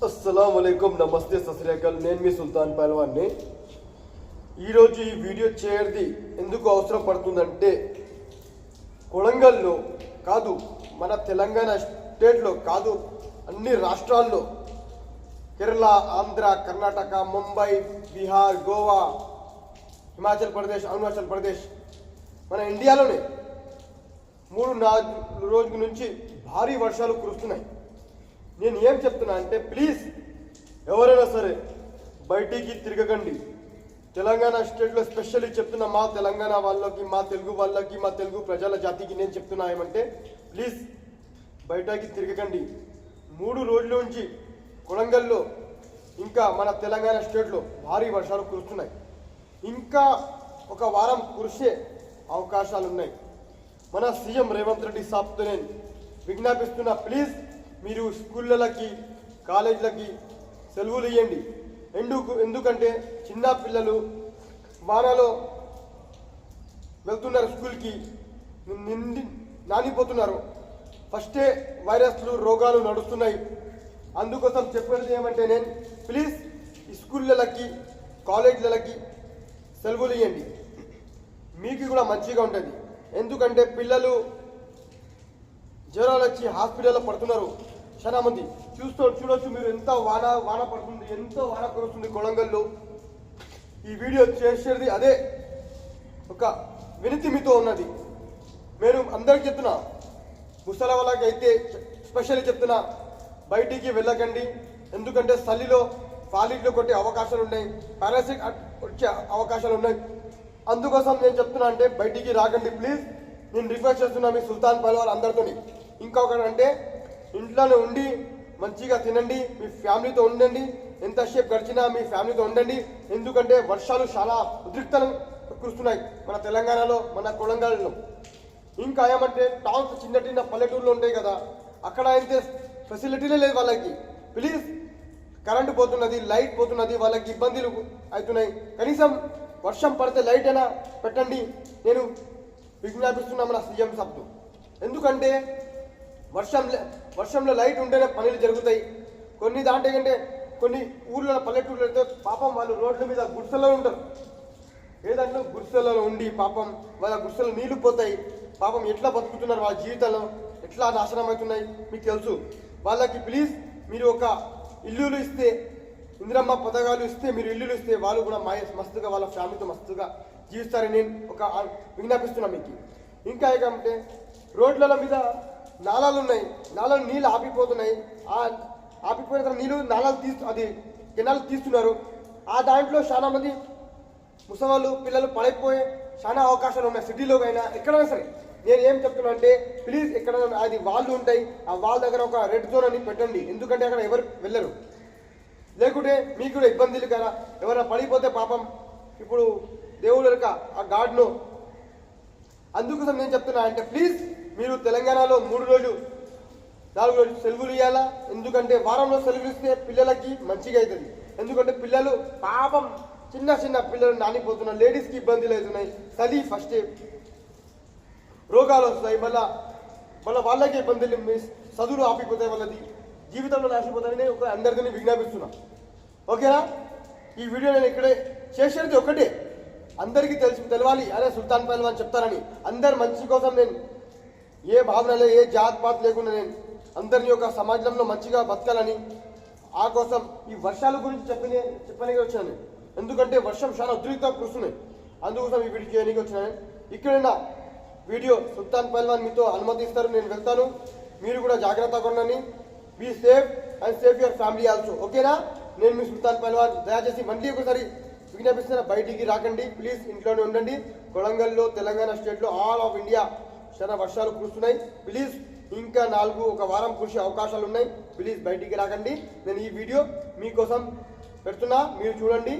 అస్సలాముఅలైకుం నమస్తే సస్రియాకల్ నేను మీ సుల్తాన్ పహల్వాన్ని ఈరోజు ఈ వీడియో చేయడం ఎందుకు అవసరం పడుతుందంటే కొడంగల్లో కాదు మన తెలంగాణ స్టేట్లో కాదు అన్ని రాష్ట్రాల్లో కేరళ ఆంధ్ర కర్ణాటక ముంబై బీహార్ గోవా హిమాచల్ ప్రదేశ్ అరుణాచల్ ప్రదేశ్ మన ఇండియాలోనే 3-4 రోజుల నుంచి భారీ వర్షాలు కురుస్తున్నాయి. నేను ఏం చెప్తున్నా అంటే ప్లీజ్ ఎవరైనా సరే బయటికి తిరగకండి. తెలంగాణ స్టేట్లో స్పెషల్లీ చెప్తున్నా మా తెలంగాణ వాళ్ళకి మా తెలుగు ప్రజల జాతికి నేను చెప్తున్నా ఏమంటే ప్లీజ్ బయటకి తిరగకండి. 3 రోజుల నుంచి కొడంగల్లో ఇంకా మన తెలంగాణ స్టేట్లో భారీ వర్షాలు కురుస్తున్నాయి. ఇంకా ఒక వారం కురిసే అవకాశాలు ఉన్నాయి. మన సీఎం రేవంత్ రెడ్డి సాబ్తో నేను విజ్ఞాపిస్తున్నా ప్లీజ్ మీరు స్కూళ్ళకి కాలేజీలకి సెలవులు ఇవ్వండి. ఎందుకంటే చిన్న పిల్లలు వానలో వెళ్తున్నారు స్కూల్కి నానిపోతున్నారు. ఫస్టే వైరస్లు రోగాలు నడుస్తున్నాయి. అందుకోసం చెప్పేది ఏమంటే నేను ప్లీజ్ స్కూళ్ళకి కాలేజీలకి సెలవులు ఇవ్వండి. మీకు కూడా మంచిగా ఉంటుంది. ఎందుకంటే పిల్లలు జ్వరాలు వచ్చి హాస్పిటల్లో పడుతున్నారు చాలా మంది. చూడొచ్చు మీరు ఎంత వాన పడుతుంది, ఎంతో వాన కురుస్తుంది కొడంగల్లో. ఈ వీడియో చేసేది అదే ఒక వినతి మీతో ఉన్నది. నేను అందరికి చెప్తున్నా, ముసలి వాళ్ళకి అయితే స్పెషల్లీ చెప్తున్నా బయటికి వెళ్ళకండి. ఎందుకంటే చలిలో ఫాలిట్లో కొట్టే అవకాశాలు ఉన్నాయి, పారాసిట్ వచ్చే అవకాశాలు ఉన్నాయి. అందుకోసం నేను చెప్తున్నా అంటే బయటికి రాకండి ప్లీజ్. నేను రిక్వెస్ట్ చేస్తున్నా మీ సుల్తాన్ పహల్వాన్ అందరితో. ఇంకొకటి అంటే ఇంట్లోనే ఉండి మంచిగా తినండి, మీ ఫ్యామిలీతో ఉండండి. ఎంతసేపు గడిచినా మీ ఫ్యామిలీతో ఉండండి. ఎందుకంటే వర్షాలు చాలా ఉద్రిక్తలు కురుస్తున్నాయి మన తెలంగాణలో, మన కొడంగల్లో. ఇంకా ఏమంటే టౌన్స్ చిన్న పల్లెటూరులో ఉంటాయి కదా, అక్కడ అయితే ఫెసిలిటీలే లేదు వాళ్ళకి. ప్లీజ్ కరెంటు పోతున్నది, లైట్ పోతున్నది, వాళ్ళకి ఇబ్బందులు అవుతున్నాయి. కనీసం వర్షం పడితే లైట్ అయినా పెట్టండి నేను విజ్ఞాపిస్తున్నా మన సీఎం సాబ్తో. ఎందుకంటే వర్షంలో లైట్ ఉంటేనే పనులు జరుగుతాయి. కొన్ని ఊర్లలో పల్లెటూర్లో అయితే పాపం వాళ్ళు రోడ్ల మీద గుడిసెల్లో ఉంటారు. ఏదంటే గుడిసెలలో ఉండి పాపం వాళ్ళ గుడిసెలో నీళ్లు పోతాయి. పాపం ఎట్లా బతుకుతున్నారు, వాళ్ళ జీవితాల్లో ఎట్లా నాశనం అవుతున్నాయి మీకు తెలుసు. వాళ్ళకి ప్లీజ్ మీరు ఒక ఇల్లులు ఇస్తే, ఇందిరమ్మ పథకాలు ఇస్తే, మీరు ఇల్లులు ఇస్తే వాళ్ళు కూడా మస్తుగా వాళ్ళ ఫ్యామిలీతో మస్తుగా జీవిస్తారని నేను ఒక విజ్ఞాపిస్తున్నా మీకు. ఇంకా ఏమంటే రోడ్ల మీద నాళాలు ఉన్నాయి, నాళాలు నీళ్ళు ఆపిపోతున్నాయి. ఆపిపోయిన తర్వాత నీళ్ళు నాళాలు కెనాలు తీస్తున్నారు. ఆ దాంట్లో చాలా మంది ముసవాళ్ళు పిల్లలు పడైపోయే చాలా అవకాశాలు ఉన్నాయి. సిటీలో అయినా ఎక్కడైనా సరే నేను ఏం చెప్తున్నా అంటే ప్లీజ్ ఎక్కడైనా అది వాళ్ళు ఉంటాయి, ఆ వాళ్ళ దగ్గర ఒక రెడ్ జోన్ అని పెట్టండి. ఎందుకంటే అక్కడ ఎవరు వెళ్ళరు, లేకుంటే మీకు కూడా ఇబ్బందులు కదా. ఎవరైనా పడిపోతే పాపం ఇప్పుడు దేవుడు ఆ గాడ్ను. అందుకోసం నేను చెప్తున్నా అంటే ప్లీజ్ మీరు తెలంగాణలో 3 రోజులు 4 రోజులు సెలవులు ఇవ్వాలా. ఎందుకంటే వారంలో సెలవులు ఇస్తే పిల్లలకి మంచిగా అవుతుంది. ఎందుకంటే పిల్లలు పాపం చిన్న పిల్లలు నానిపోతున్నారు, లేడీస్కి ఇబ్బందులు అవుతున్నాయి. చలి ఫస్ట్ రోగాలు వస్తాయి, మళ్ళీ వాళ్ళకి ఇబ్బందులు, చదువులు ఆపిపోతాయి, వాళ్ళది జీవితంలో నాశపోతాయని నేను ఒక అందరికీ విజ్ఞాపిస్తున్నా. ఓకేనా? ఈ వీడియో నేను ఇక్కడే చేసేది ఒకటే, అందరికీ తెలవాలి అదే సుల్తాన్ పహల్వాన్ చెప్తారని. అందరి మంచి కోసం నేను ఏ భావనలే ఏ జాత్ పాత్ లేకుండా నేను అందరినీ ఒక సమాజంలో మంచిగా బతకాలని, ఆ కోసం ఈ వర్షాల గురించి చెప్పడానికి వచ్చాను. ఎందుకంటే వర్షం చాలా ఉద్రిక్తంగా కురుస్తున్నాయి. అందుకోసం ఈ వీడియో చేయడానికి వచ్చాను. ఇక్కడైనా వీడియో సుల్తాన్ పహల్వాన్ మీతో అనుమతిస్తారు, నేను వెళ్తాను. మీరు కూడా జాగ్రత్తగా ఉండండి. Be safe and safe your family also. ఓకేనా? నేను మీ సుల్తాన్ పహల్వాన్ దయచేసి మళ్ళీ ఒకసారి విజ్ఞాపిస్తున్నా బయటికి రాకండి ప్లీజ్, ఇంట్లోనే ఉండండి. కొడంగల్లో తెలంగాణ స్టేట్లో ఆల్ ఆఫ్ ఇండియా చాలా వర్షాలు కురుస్తున్నాయి. ప్లీజ్ ఇంకా ఒక వారం కురిసే అవకాశాలు ఉన్నాయి. ప్లీజ్ బయటికి రాకండి. నేను ఈ వీడియో మీకోసం పెడుతున్నా, మీరు చూడండి.